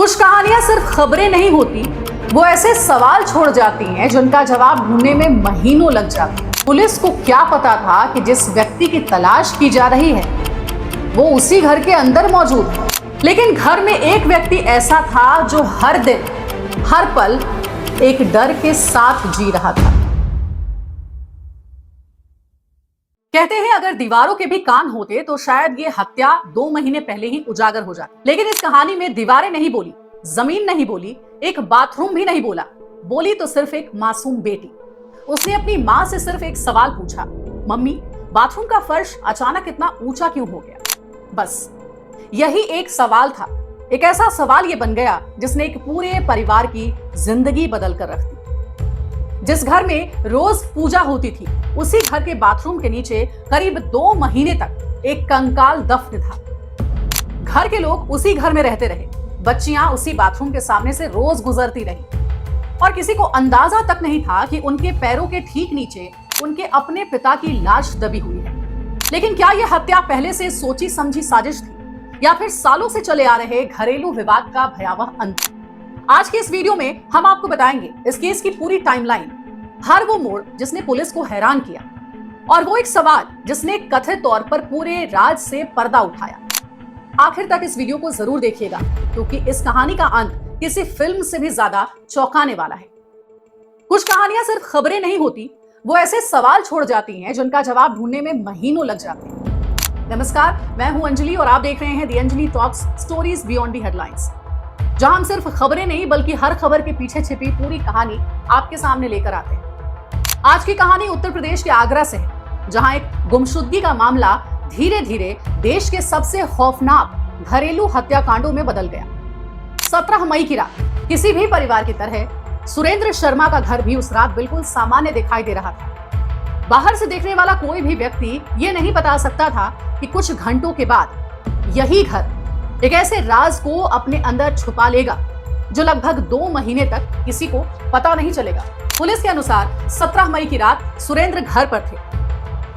कुछ कहानियां सिर्फ खबरें नहीं होती, वो ऐसे सवाल छोड़ जाती हैं जिनका जवाब ढूंढने में महीनों लग जाते हैं। पुलिस को क्या पता था कि जिस व्यक्ति की तलाश की जा रही है वो उसी घर के अंदर मौजूद है, लेकिन घर में एक व्यक्ति ऐसा था जो हर दिन हर पल एक डर के साथ जी रहा था। कहते हैं अगर दीवारों के भी कान होते तो शायद ये हत्या 2 महीने पहले ही उजागर हो जाती, लेकिन इस कहानी में दीवारें नहीं बोली, जमीन नहीं बोली, एक बाथरूम भी नहीं बोला, बोली तो सिर्फ एक मासूम बेटी। उसने अपनी माँ से सिर्फ एक सवाल पूछा, मम्मी बाथरूम का फर्श अचानक इतना ऊंचा क्यों हो गया? बस यही एक सवाल था। एक ऐसा सवाल ये बन गया जिसने एक पूरे परिवार की जिंदगी बदल कर रख दी। जिस घर में रोज पूजा होती थी उसी घर के बाथरूम के नीचे करीब 2 महीने तक एक कंकाल दफन था। घर के लोग उसी घर में रहते रहे, बच्चियां उसी बाथरूम के सामने से रोज गुजरती रही और किसी को अंदाजा तक नहीं था कि उनके पैरों के ठीक नीचे उनके अपने पिता की लाश दबी हुई है। लेकिन क्या यह हत्या पहले से सोची समझी साजिश थी या फिर सालों से चले आ रहे घरेलू विवाद का भयावह अंत? आज के इस वीडियो में हम आपको बताएंगे इस केस की पूरी टाइमलाइन, हर वो मोड़ जिसने पुलिस को हैरान किया और वो एक सवाल जिसने कथित तौर पर पूरे राज से पर्दा उठाया। आखिर तक इस वीडियो को जरूर देखिएगा क्योंकि इस कहानी का अंत किसी फिल्म से भी ज्यादा चौंकाने वाला है। कुछ कहानियां सिर्फ खबरें नहीं होती, वो ऐसे सवाल छोड़ जाती हैं जिनका जवाब ढूंढने में महीनों लग जाते हैं। नमस्कार, मैं हूं अंजलि और आप देख रहे हैं the Anjali talks, stories beyond the headlines, जहां हम सिर्फ खबरें नहीं बल्कि हर खबर के पीछे छिपी पूरी कहानी आपके सामने लेकर आते हैं। आज की कहानी उत्तर प्रदेश के आगरा से है, जहां एक गुमशुदगी का मामला धीरे धीरे देश के सबसे खौफनाक घरेलू हत्याकांडों में बदल गया। 17 मई की रात किसी भी परिवार की तरह सुरेंद्र शर्मा का घर भी उस रात बिल्कुल सामान्य दिखाई दे रहा था। बाहर से देखने वाला कोई भी व्यक्ति ये नहीं बता सकता था कि कुछ घंटों के बाद यही घर एक ऐसे राज को अपने अंदर छुपा लेगा जो लगभग 2 महीने तक किसी को पता नहीं चलेगा। पुलिस के अनुसार 17 मई की रात सुरेंद्र घर पर थे।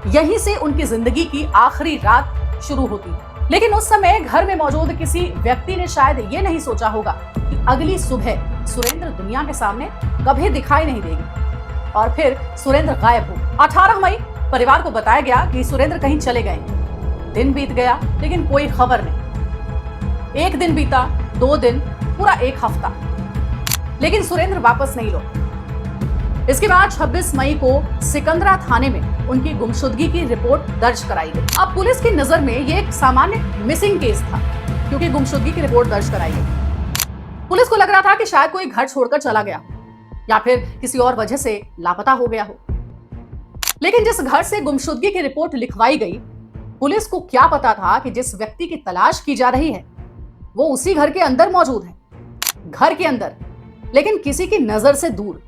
यहीं से उनकी जिंदगी की आखिरी रात शुरू होती है। लेकिन उस समय घर में मौजूद किसी व्यक्ति ने शायद ये नहीं सोचा होगा कि अगली सुबह सुरेंद्र दुनिया के सामने कभी दिखाई नहीं देगी और फिर सुरेंद्र गायब हो। 18 मई परिवार को बताया गया कि सुरेंद्र कहीं चले गए। दिन बीत गया लेकिन कोई खबर नहीं। 1 दिन बीता, 2 दिन, पूरा 1 हफ्ता, लेकिन सुरेंद्र वापस नहीं लौटे। इसके बाद 26 मई को सिकंदरा थाने में उनकी गुमशुदगी की रिपोर्ट दर्ज कराई गई। अब पुलिस की नजर में यह एक सामान्य मिसिंग केस था क्योंकि गुमशुदगी की रिपोर्ट दर्ज कराई गई। पुलिस को लग रहा था कि शायद कोई घर छोड़कर चला गया या फिर किसी और वजह से लापता हो गया हो। लेकिन जिस घर से गुमशुदगी की रिपोर्ट लिखवाई गई, पुलिस को क्या पता था कि जिस व्यक्ति की तलाश की जा रही है वो उसी घर के अंदर मौजूद है, घर के अंदर, लेकिन किसी की नजर से दूर।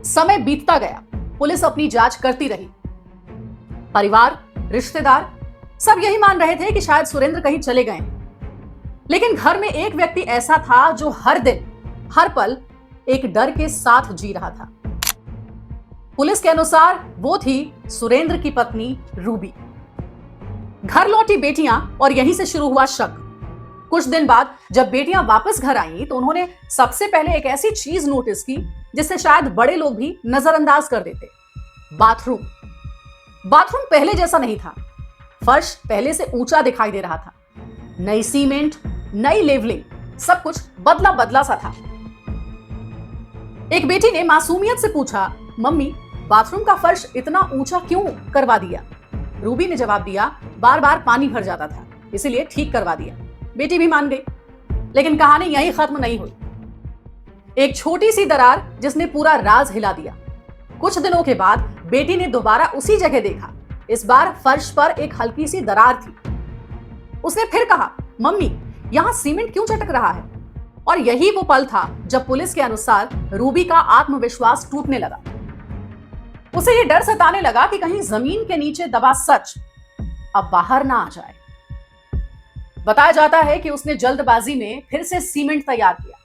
समय बीतता गया, पुलिस अपनी जांच करती रही। परिवार, रिश्तेदार सब यही मान रहे थे कि शायद सुरेंद्र कहीं चले गए। लेकिन घर में एक व्यक्ति ऐसा था जो हर दिन हर पल एक डर के साथ जी रहा था। पुलिस के अनुसार वो थी सुरेंद्र की पत्नी रूबी। घर लौटी बेटियां और यहीं से शुरू हुआ शक। कुछ दिन बाद जब बेटियां वापस घर आईं तो उन्होंने सबसे पहले एक ऐसी चीज नोटिस की जिसे शायद बड़े लोग भी नजरअंदाज कर देते। बाथरूम पहले जैसा नहीं था। फर्श पहले से ऊंचा दिखाई दे रहा था। नई सीमेंट, नई लेवलिंग, सब कुछ बदला बदला सा था। एक बेटी ने मासूमियत से पूछा, मम्मी बाथरूम का फर्श इतना ऊंचा क्यों करवा दिया? रूबी ने जवाब दिया, बार बार पानी भर जाता था इसीलिए ठीक करवा दिया। बेटी भी मान गई। लेकिन कहानी यहीं खत्म नहीं हुई। एक छोटी सी दरार जिसने पूरा राज हिला दिया। कुछ दिनों के बाद बेटी ने दोबारा उसी जगह देखा। इस बार फर्श पर एक हल्की सी दरार थी। उसने फिर कहा, मम्मी यहां सीमेंट क्यों चटक रहा है? और यही वो पल था जब पुलिस के अनुसार रूबी का आत्मविश्वास टूटने लगा। उसे ये डर सताने लगा कि कहीं जमीन के नीचे दबा सच अब बाहर ना आ जाए। बताया जाता है कि उसने जल्दबाजी में फिर से सीमेंट तैयार किया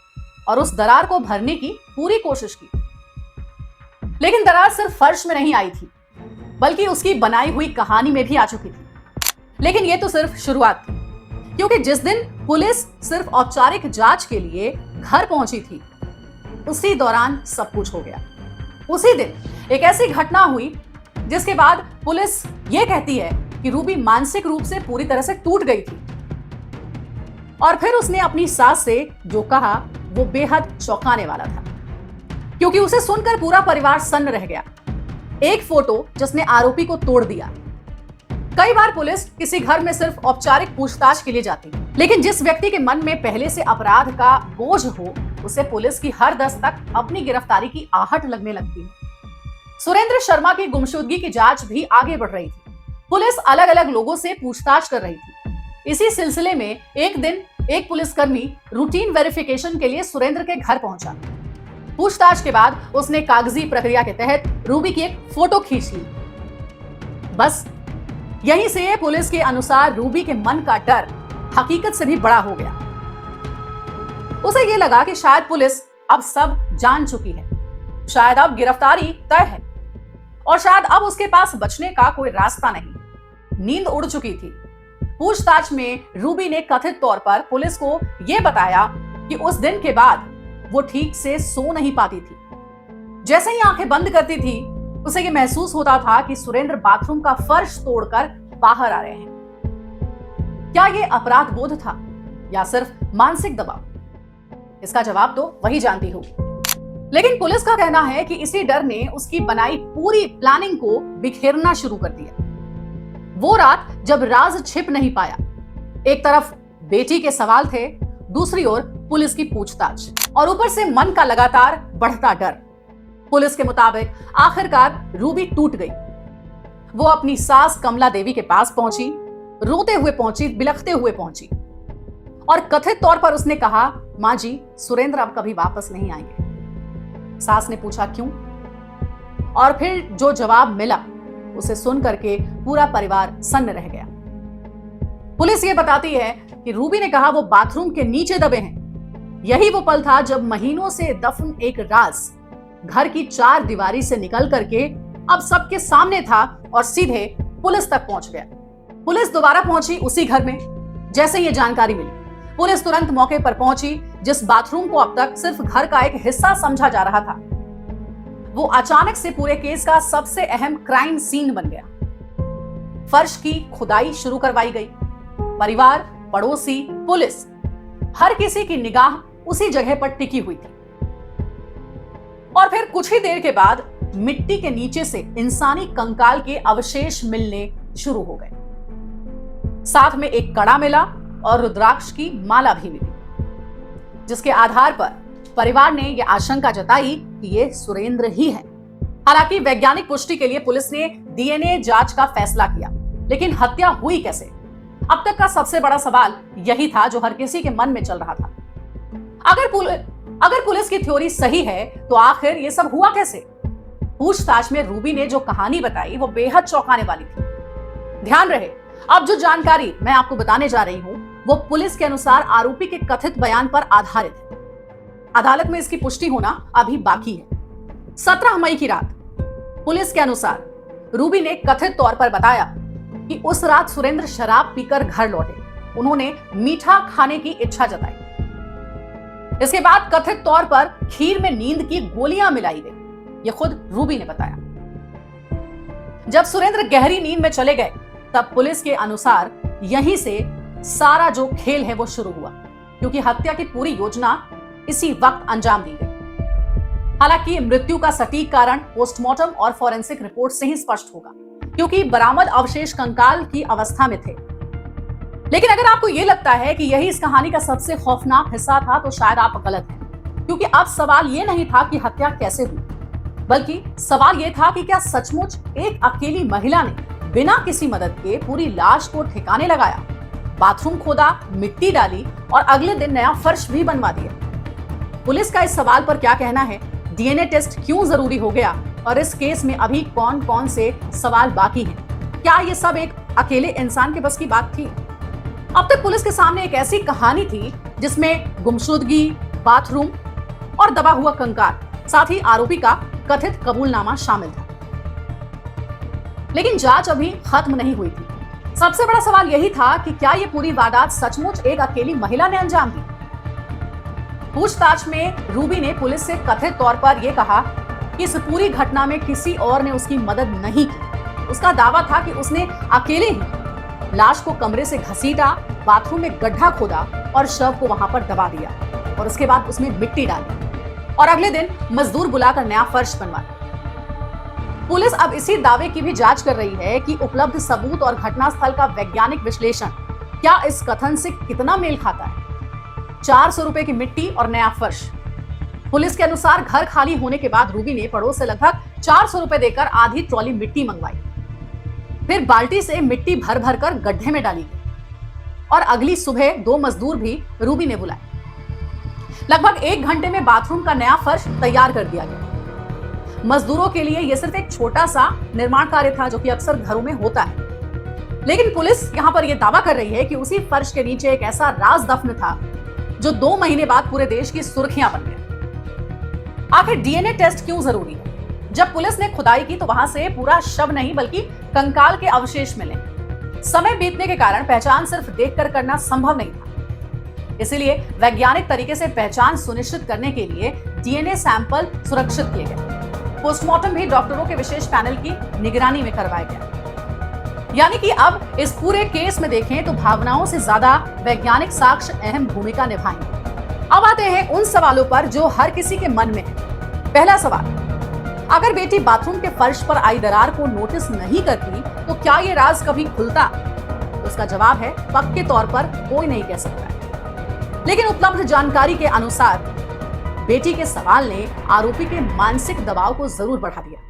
और उस दरार को भरने की पूरी कोशिश की। लेकिन दरार सिर्फ फर्श में नहीं आई थी बल्कि उसकी बनाई हुई कहानी में भी आ चुकी थी। लेकिन यह तो सिर्फ शुरुआत थी क्योंकि जिस दिन पुलिस सिर्फ औपचारिक जांच के लिए घर पहुंची थी, उसी दौरान सब कुछ हो गया। उसी दिन एक ऐसी घटना हुई जिसके बाद पुलिस यह कहती है कि रूबी मानसिक रूप से पूरी तरह से टूट गई थी। और फिर उसने अपनी सास से जो कहा वो बेहद चौंकाने वाला था, क्योंकि उसे सुनकर पूरा परिवार सन्न रह गया। एक फोटो जिसने आरोपी को तोड़ दिया। कई बार पुलिस किसी घर में सिर्फ औपचारिक पूछताछ के लिए जाती है, लेकिन जिस व्यक्ति के मन में पहले से अपराध का बोझ हो, उसे पुलिस की हर दस्तक अपनी गिरफ्तारी की आहट लगने लगती है। सुरेंद्र शर्मा की गुमशुदगी की जांच भी आगे बढ़ रही थी। पुलिस अलग अलग लोगों से पूछताछ कर रही थी। इसी सिलसिले में एक दिन एक पुलिसकर्मी रूटीन वेरिफिकेशन के लिए सुरेंद्र के घर पहुंचा। पूछताछ के बाद उसने कागजी प्रक्रिया के तहत रूबी की एक फोटो खींच ली। बस यहीं से पुलिस के अनुसार रूबी के मन का डर हकीकत से भी बड़ा हो गया। उसे यह लगा कि शायद पुलिस अब सब जान चुकी है, शायद अब गिरफ्तारी तय है और शायद अब उसके पास बचने का कोई रास्ता नहीं। नींद उड़ चुकी थी। पूछताछ में रूबी ने कथित तौर पर पुलिस को यह बताया कि उस दिन के बाद वो ठीक से सो नहीं पाती थी। जैसे ही आंखें बंद करती थी, उसे ये महसूस होता था कि सुरेंद्र बाथरूम का फर्श तोड़कर बाहर आ रहे हैं। क्या ये अपराध बोध था या सिर्फ मानसिक दबाव? इसका जवाब तो वही जानती होगी। लेकिन पुलिस का कहना है कि इसी डर ने उसकी बनाई पूरी प्लानिंग को बिखेरना शुरू कर दिया। वो रात जब राज छिप नहीं पाया, एक तरफ बेटी के सवाल थे, दूसरी ओर पुलिस की पूछताछ और ऊपर से मन का लगातार बढ़ता डर। पुलिस के मुताबिक आखिरकार रूबी टूट गई। वो अपनी सास कमला देवी के पास पहुंची, रोते हुए पहुंची, बिलखते हुए पहुंची और कथित तौर पर उसने कहा, मां जी, सुरेंद्र अब कभी वापस नहीं आएंगे। सास ने पूछा क्यों? और फिर जो जवाब मिला उसे सुन करके पूरा परिवार सन्न रह गया। पुलिस ये बताती है कि रूबी ने कहा वो बाथरूम के नीचे दबे हैं। यही वो पल था जब महीनों से दफन एक राज घर की चार दीवारी से निकल करके अब सबके सामने था और सीधे पुलिस तक पहुंच गया। पुलिस दोबारा पहुंची उसी घर में। जैसे ये जानकारी मिली, पुलिस तुरंत मौके पर पहुंची। जिस बाथरूम को अब तक सिर्फ घर का एक हिस्सा समझा जा रहा था, वो अचानक से पूरे केस का सबसे अहम क्राइम सीन बन गया। फर्श की खुदाई शुरू करवाई गई। परिवार, पड़ोसी, पुलिस, हर किसी की निगाह उसी जगह पर टिकी हुई थी। और फिर कुछ ही देर के बाद मिट्टी के नीचे से इंसानी कंकाल के अवशेष मिलने शुरू हो गए। साथ में एक कड़ा मिला और रुद्राक्ष की माला भी मिली, जिसके आधार पर परिवार ने यह आशंका जताई कि ये सुरेंद्र ही है। हालांकि वैज्ञानिक पुष्टि के लिए पुलिस ने डीएनए जांच का फैसला किया, लेकिन हत्या हुई कैसे? अब तक का सबसे बड़ा सवाल यही था जो हर किसी के मन में चल रहा था। अगर पुलिस की थ्योरी सही है तो आखिर ये सब हुआ कैसे? पूछताछ में रूबी ने जो कहानी बताई वो बेहद चौंकाने वाली थी। ध्यान रहे, अब जो जानकारी मैं आपको बताने जा रही हूं वो पुलिस के अनुसार आरोपी के कथित बयान पर आधारित है। अदालत में इसकी पुष्टि होना अभी बाकी है। 17 मई की रात पुलिस के अनुसार रूबी ने कथित तौर पर बताया कि उस रात सुरेंद्र शराब पीकर घर लौटे। उन्होंने मीठा खाने की इच्छा जताई। इसके बाद कथित तौर पर खीर में नींद की गोलियां मिलाई गई। यह खुद रूबी ने बताया। जब सुरेंद्र गहरी नींद में चले गए, तब पुलिस के अनुसार यहीं से सारा जो खेल है वो शुरू हुआ, क्योंकि हत्या की पूरी योजना इसी वक्त अंजाम दी गई। हालांकि मृत्यु का सटीक कारण पोस्टमार्टम और फॉरेंसिक रिपोर्ट से ही स्पष्ट होगा, क्योंकि बरामद अवशेष कंकाल की अवस्था में थे। लेकिन अगर आपको यह लगता है कि यही इस कहानी का सबसे खौफनाक हिस्सा था, तो शायद आप गलत हैं, क्योंकि अब सवाल यह नहीं था कि हत्या कैसे हुई, बल्कि सवाल यह था कि क्या सचमुच एक अकेली महिला ने बिना किसी मदद के पूरी लाश को ठिकाने लगाया, बाथरूम खोदा, मिट्टी डाली और अगले दिन नया फर्श भी बनवा दिया। पुलिस का इस सवाल पर क्या कहना है, डीएनए टेस्ट क्यों जरूरी हो गया और इस केस में अभी कौन कौन से सवाल बाकी हैं? क्या ये सब एक अकेले इंसान के बस की बात थी? अब तक पुलिस के सामने एक ऐसी कहानी थी जिसमें गुमशुदगी, बाथरूम और दबा हुआ कंकाल, साथ ही आरोपी का कथित कबूलनामा शामिल था। लेकिन जांच अभी खत्म नहीं हुई थी। सबसे बड़ा सवाल यही था कि क्या ये पूरी वारदात सचमुच एक अकेली महिला ने अंजाम दी। पूछताछ में रूबी ने पुलिस से कथित तौर पर यह कहा कि इस पूरी घटना में किसी और ने उसकी मदद नहीं की। उसका दावा था कि उसने अकेले ही लाश को कमरे से घसीटा, बाथरूम में गड्ढा खोदा और शव को वहां पर दबा दिया और उसके बाद उसमें मिट्टी डाली और अगले दिन मजदूर बुलाकर नया फर्श बनवाया। पुलिस अब इसी दावे की भी जांच कर रही है कि उपलब्ध सबूत और घटनास्थल का वैज्ञानिक विश्लेषण क्या इस कथन से कितना मेल खाता है। 400 रुपए की मिट्टी और नया फर्श। पुलिस के अनुसार घर खाली होने के बाद रूबी ने पड़ोस से लगभग 400 रुपए देकर आधी ट्रॉली मिट्टी मंगवाई। फिर बाल्टी से मिट्टी भर भर कर गड्ढे में डाली गई और अगली सुबह 2 मजदूर भी रूबी ने बुलाए। लगभग 1 घंटे में बाथरूम का नया फर्श तैयार कर दिया गया। मजदूरों के लिए यह सिर्फ एक छोटा सा निर्माण कार्य था जो कि अक्सर घरों में होता है, लेकिन पुलिस यहां पर यह दावा कर रही है कि उसी फर्श के नीचे एक ऐसा राज दफन था जो 2 महीने बाद पूरे देश की सुर्खियां बन गया। आखिर डीएनए टेस्ट क्यों जरूरी है? जब पुलिस ने खुदाई की तो वहां से पूरा शव नहीं बल्कि कंकाल के अवशेष मिले। समय बीतने के कारण पहचान सिर्फ देखकर करना संभव नहीं था, इसलिए वैज्ञानिक तरीके से पहचान सुनिश्चित करने के लिए डीएनए सैंपल सुरक्षित किए गए। पोस्टमार्टम भी डॉक्टरों के विशेष पैनल की निगरानी में करवाया गया। यानी कि अब इस पूरे केस में देखें तो भावनाओं से ज्यादा वैज्ञानिक साक्ष्य अहम भूमिका निभाएंगे। अब आते हैं उन सवालों पर जो हर किसी के मन में है। पहला सवाल, अगर बेटी बाथरूम के फर्श पर आई दरार को नोटिस नहीं करती तो क्या ये राज कभी खुलता? तो उसका जवाब है पक्के तौर पर कोई नहीं कह सकता। लेकिन उपलब्ध जानकारी के अनुसार बेटी के सवाल ने आरोपी के मानसिक दबाव को जरूर बढ़ा दिया।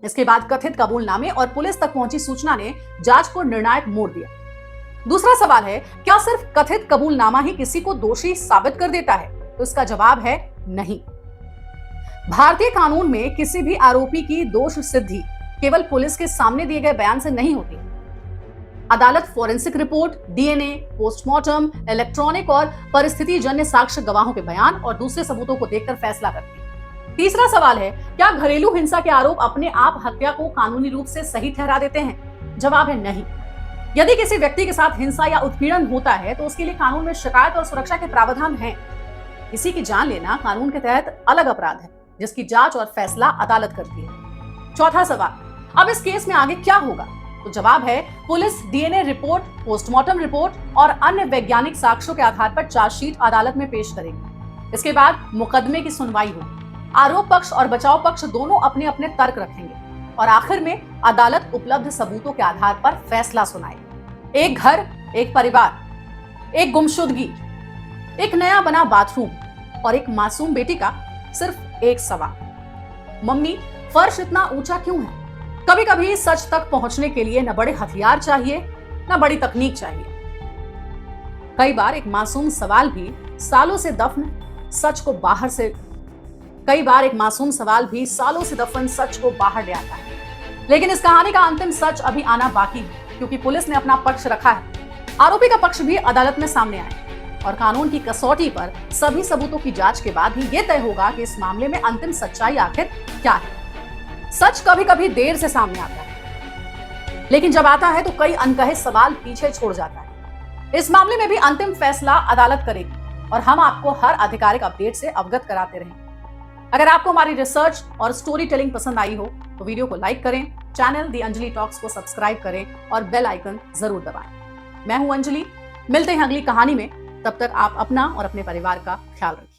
इसके बाद कथित कबूलनामे और पुलिस तक पहुंची सूचना ने जांच को निर्णायक मोड़ दिया। दूसरा सवाल है, क्या सिर्फ कथित कबूलनामा ही किसी को दोषी साबित कर देता है? तो इसका जवाब है नहीं। भारतीय कानून में किसी भी आरोपी की दोष सिद्धि केवल पुलिस के सामने दिए गए बयान से नहीं होती। अदालत forensic report, DNA, postmortem, electronic और परिस्थिति जन्य साक्ष्य, गवाहों के बयान और दूसरे सबूतों को देखकर फैसला करती है। तीसरा सवाल है, क्या घरेलू हिंसा के आरोप अपने आप हत्या को कानूनी रूप से सही ठहरा देते हैं? जवाब है नहीं। यदि किसी व्यक्ति के साथ हिंसा या उत्पीड़न होता है तो उसके लिए कानून में शिकायत और सुरक्षा के प्रावधान हैं। किसी की जान लेना कानून के तहत अलग अपराध है जिसकी जांच और फैसला अदालत करती है। चौथा सवाल, अब इस केस में आगे क्या होगा? तो जवाब है, police DNA report, postmortem report और अन्य वैज्ञानिक साक्ष्यों के आधार पर चार्जशीट अदालत में पेश करेंगे। इसके बाद मुकदमे की सुनवाई होगी। आरोप पक्ष और बचाव पक्ष दोनों अपने अपने तर्क रखेंगे और आखिर में अदालत उपलब्ध सबूतों के आधार पर फैसला सुनाएगी। एक घर, एक परिवार, एक गुमशुदगी, एक नया बना बाथरूम और एक मासूम बेटी का सिर्फ एक सवाल, मम्मी फर्श इतना ऊंचा क्यों है? कभी कभी सच तक पहुंचने के लिए न बड़े हथियार चाहिए न बड़ी तकनीक चाहिए। कई बार एक मासूम सवाल भी सालों से दफन सच को बाहर सच को बाहर ले आता है। लेकिन इस कहानी का अंतिम सच अभी आना बाकी है, क्योंकि पुलिस ने अपना पक्ष रखा है। आरोपी का पक्ष भी अदालत में सामने आया और कानून की कसौटी पर सभी सबूतों की जांच के बाद ही यह तय होगा कि इस मामले में अंतिम सच्चाई आखिर क्या है। सच कभी कभी देर से सामने आता है, लेकिन जब आता है तो कई अनकहे सवाल पीछे छोड़ जाता है। इस मामले में भी अंतिम फैसला अदालत करेगी और हम आपको हर आधिकारिक अपडेट से अवगत कराते रहेंगे। अगर आपको हमारी रिसर्च और स्टोरी टेलिंग पसंद आई हो तो वीडियो को लाइक करें, चैनल दी अंजलि टॉक्स को सब्सक्राइब करें और बेल आइकन जरूर दबाएं। मैं हूं अंजलि, मिलते हैं अगली कहानी में। तब तक आप अपना और अपने परिवार का ख्याल रखें।